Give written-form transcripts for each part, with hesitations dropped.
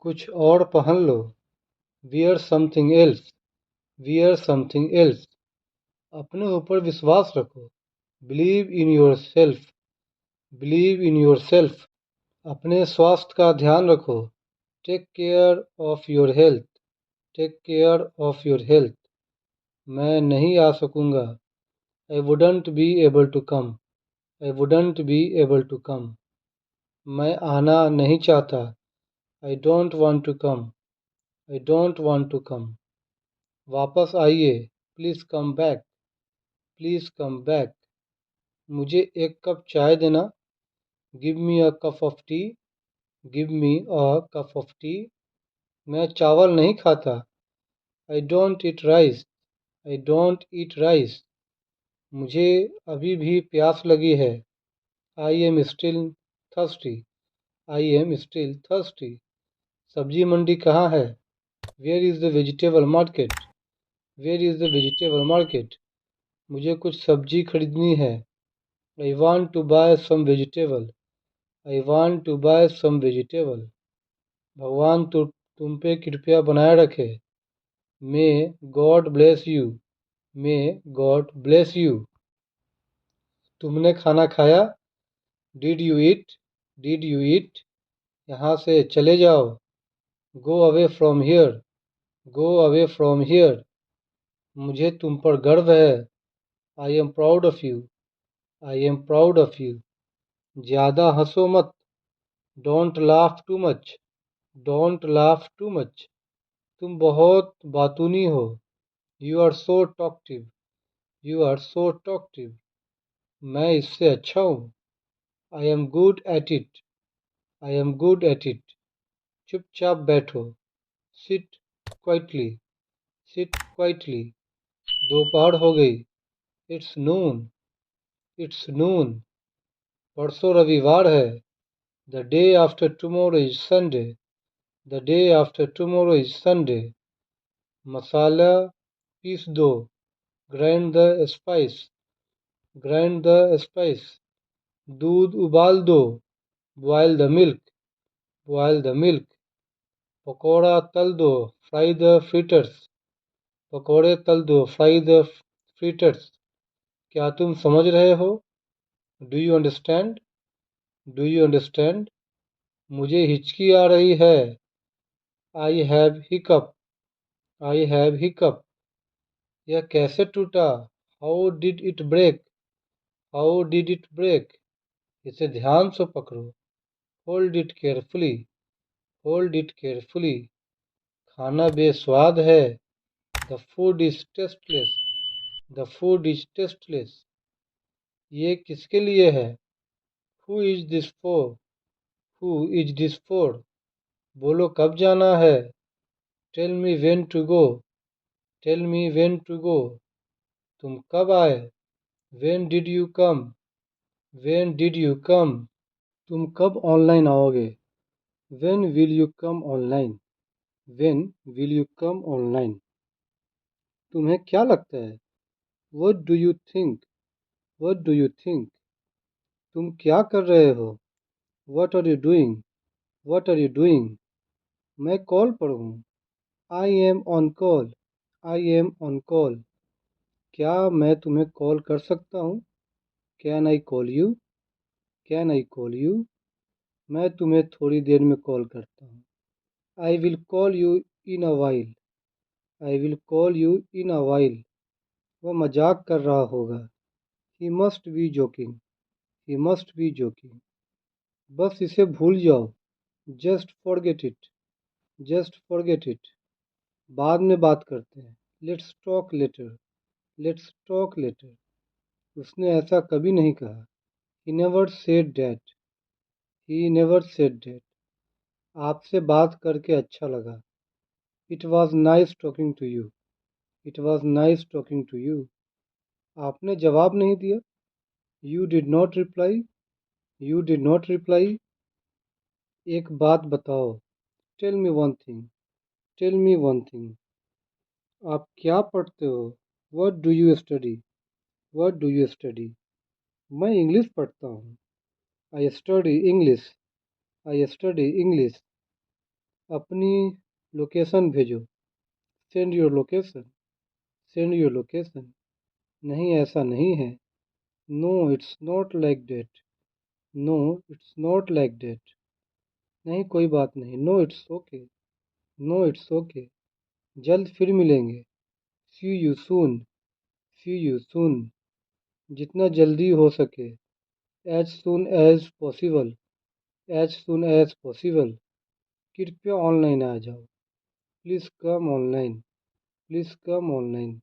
कुछ और पहन लो। Wear something else. Wear something else. अपने ऊपर विश्वास रखो। Believe in yourself. Believe in yourself. अपने स्वास्थ्य का ध्यान रखो। Take care of your health. Take care of your health. मैं नहीं आ सकूंगा। I wouldn't be able to come. I wouldn't be able to come. मैं आना नहीं चाहता। I don't want to come. I don't want to come. वापस आइए। Please come back. Please come back. मुझे एक कप चाय देना। Give me a cup of tea. Give me a cup of tea. मैं चावल नहीं खाता। I don't eat rice. I don't eat rice. मुझे अभी भी प्यास लगी है। I am still thirsty. I am still thirsty. सब्जी मंडी कहाँ है? Where is the vegetable market? Where is the vegetable market? मुझे कुछ सब्जी खरीदनी है। I want to buy some vegetable. I want to buy some vegetable. भगवान तुम पे कृपया बनाए रखे। May God bless you. May God bless you. तुमने खाना खाया? Did you eat? Did you eat? यहाँ से चले जाओ। Go away from here. Go away from here. मुझे तुम पर गर्व है। I am proud of you. I am proud of you. ज़्यादा हंसो मत। Don't laugh too much. Don't laugh too much. तुम बहुत बातूनी हो। You are so talkative. You are so talkative. मैं इससे अच्छा हूँ। I am good at it. I am good at it. चुपचाप बैठो। Sit quietly. Sit quietly. दोपहर हो गई। It's noon. It's noon. परसों रविवार है। The day after tomorrow is Sunday. The day after tomorrow is Sunday. मसाला पीस दो। Grind the spice. Grind the spice. दूध उबाल दो। Boil the milk. Boil the milk. Pakora तल दो। Fry the fritters. पकौड़े तल दो। Fry the fritters. क्या तुम समझ रहे हो? Do you understand? Do you understand? मुझे हिचकी आ रही है। I have hiccup. I have hiccup. यह कैसे टूटा? How did it break? How did it break? इसे ध्यान से पकड़ो। Hold it carefully. Hold it carefully. खाना बेस्वाद है। The food is tasteless. The food is tasteless. ये किसके लिए है? Who is this for? Who is this for? बोलो कब जाना है? Tell me when to go. Tell me when to go. तुम कब आए? When did you come? When did you come? तुम कब ऑनलाइन आओगे? When will you come online? When will you come online? तुम्हें क्या लगता है? What do you think? What do you think? तुम क्या कर रहे हो? What are you doing? What are you doing? मैं कॉल पर हूँ। I am on call. I am on call. क्या मैं तुम्हें कॉल कर सकता हूँ? Can I call you? Can I call you? मैं तुम्हें थोड़ी देर में कॉल करता हूँ। I will call you in a while. I will call you in a while. वह मजाक कर रहा होगा। He must be joking. He must be joking. बस इसे भूल जाओ। Just forget it. Just forget it. बाद में बात करते हैं। Let's talk later. Let's talk later. उसने ऐसा कभी नहीं कहा। He never said that. He never said that. आपसे बात करके अच्छा लगा। It was nice talking to you. It was nice talking to you. आपने जवाब नहीं दिया। You did not reply. You did not reply. एक बात बताओ। Tell me one thing. Tell me one thing. आप क्या पढ़ते हो? What do you study? What do you study? मैं इंग्लिश पढ़ता हूँ। I study English. I study English. अपनी लोकेशन भेजो। Send your location. Send your location. नहीं, ऐसा नहीं है। No it's not like that. No it's not like that. नहीं, कोई बात नहीं। No it's okay. No it's okay. जल्द फिर मिलेंगे। See you soon. See you soon. जितना जल्दी हो सके। As soon as possible. As soon as possible. कृपया ऑनलाइन आ जाओ। Please come online. Please come online.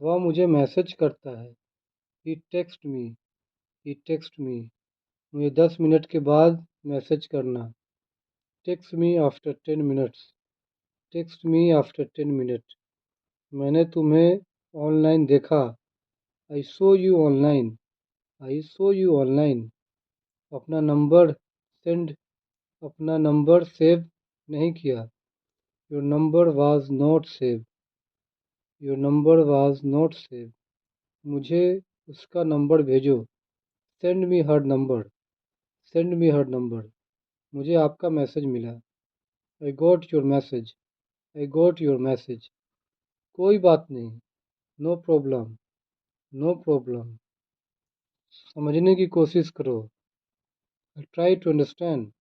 वह मुझे मैसेज करता है। He text me. He text me. मुझे 10 मिनट के बाद मैसेज करना। Text me after 10 minutes. Text me after 10 minute. मैंने तुम्हें ऑनलाइन देखा। I saw you online. I saw you online. अपना नंबर सेंड अपना नंबर सेव नहीं किया। Your number was not save. Your number was not save. मुझे उसका number भेजो। Send me her number. Send me her number. मुझे आपका message मिला। I got your message. I got your message. कोई बात नहीं। No problem. No problem. समझने की कोशिश करो। Try to understand.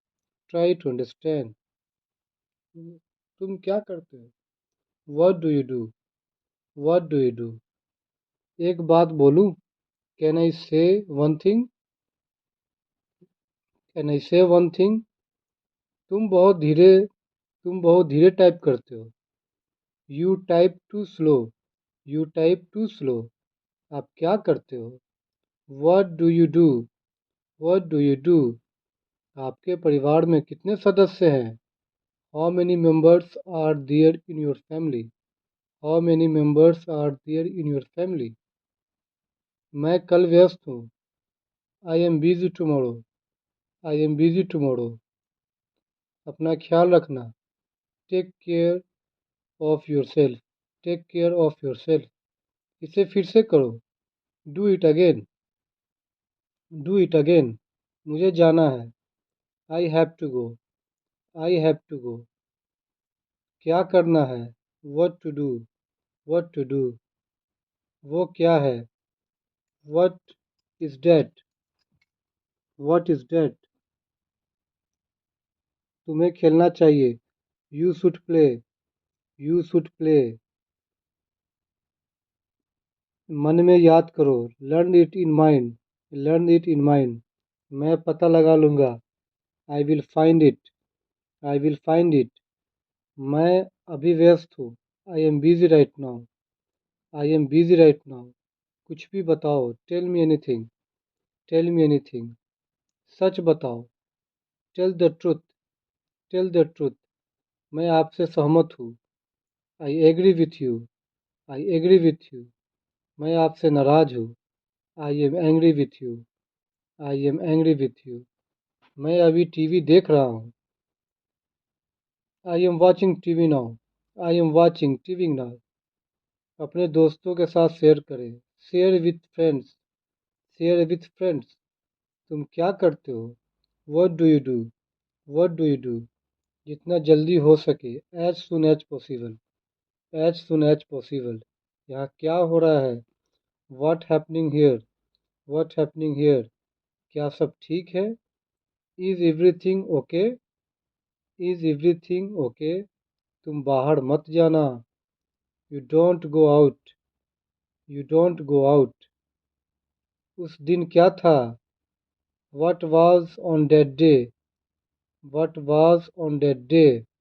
Try to understand. तुम क्या करते हो? What do you do? What do you do? एक बात बोलूं? कैन आई से वन थिंग? कैन आई से वन थिंग? तुम बहुत धीरे तुम बहुत धीरे टाइप करते हो। You type too slow. You type too slow. आप क्या करते हो? What do you do? What do you do? आपके परिवार में कितने सदस्य हैं? How many members are there in your family? How many members are there in your family? मैं कल व्यस्त हूँ। I am busy tomorrow. I am busy tomorrow. अपना ख्याल रखना। Take care of yourself. Take care of your self. इसे फिर से करो। Do it again. Do it again. मुझे जाना है। I have to go. I have to go. क्या करना है? What to do. What to do. वो क्या है? What is that. What is that. तुम्हें खेलना चाहिए। You should play. You should play. मन में याद करो। Learn it in mind. Learn it in mind. मैं पता लगा लूँगा। I will find it. I will find it. मैं अभी व्यस्त हूँ। I am busy right now. I am busy right now. कुछ भी बताओ। Tell me anything. Tell me anything. सच बताओ। Tell the truth. Tell the truth. मैं आपसे सहमत हूँ। I agree with you. I agree with you. मैं आपसे नाराज हूँ। I am angry with you. I am angry with you. मैं अभी टीवी देख रहा हूँ। I am watching TV now. I am watching TV now. अपने दोस्तों के साथ शेयर करें। Share with friends. Share with friends. तुम क्या करते हो? What do you do? What do you do? जितना जल्दी हो सके। As soon as possible. As soon as possible. यहाँ क्या हो रहा है? What happening here? What happening here? क्या सब ठीक है? Is everything okay? Is everything okay? तुम बाहर मत जाना। You don't go out. You don't go out. उस दिन क्या था? What was on that day? What was on that day?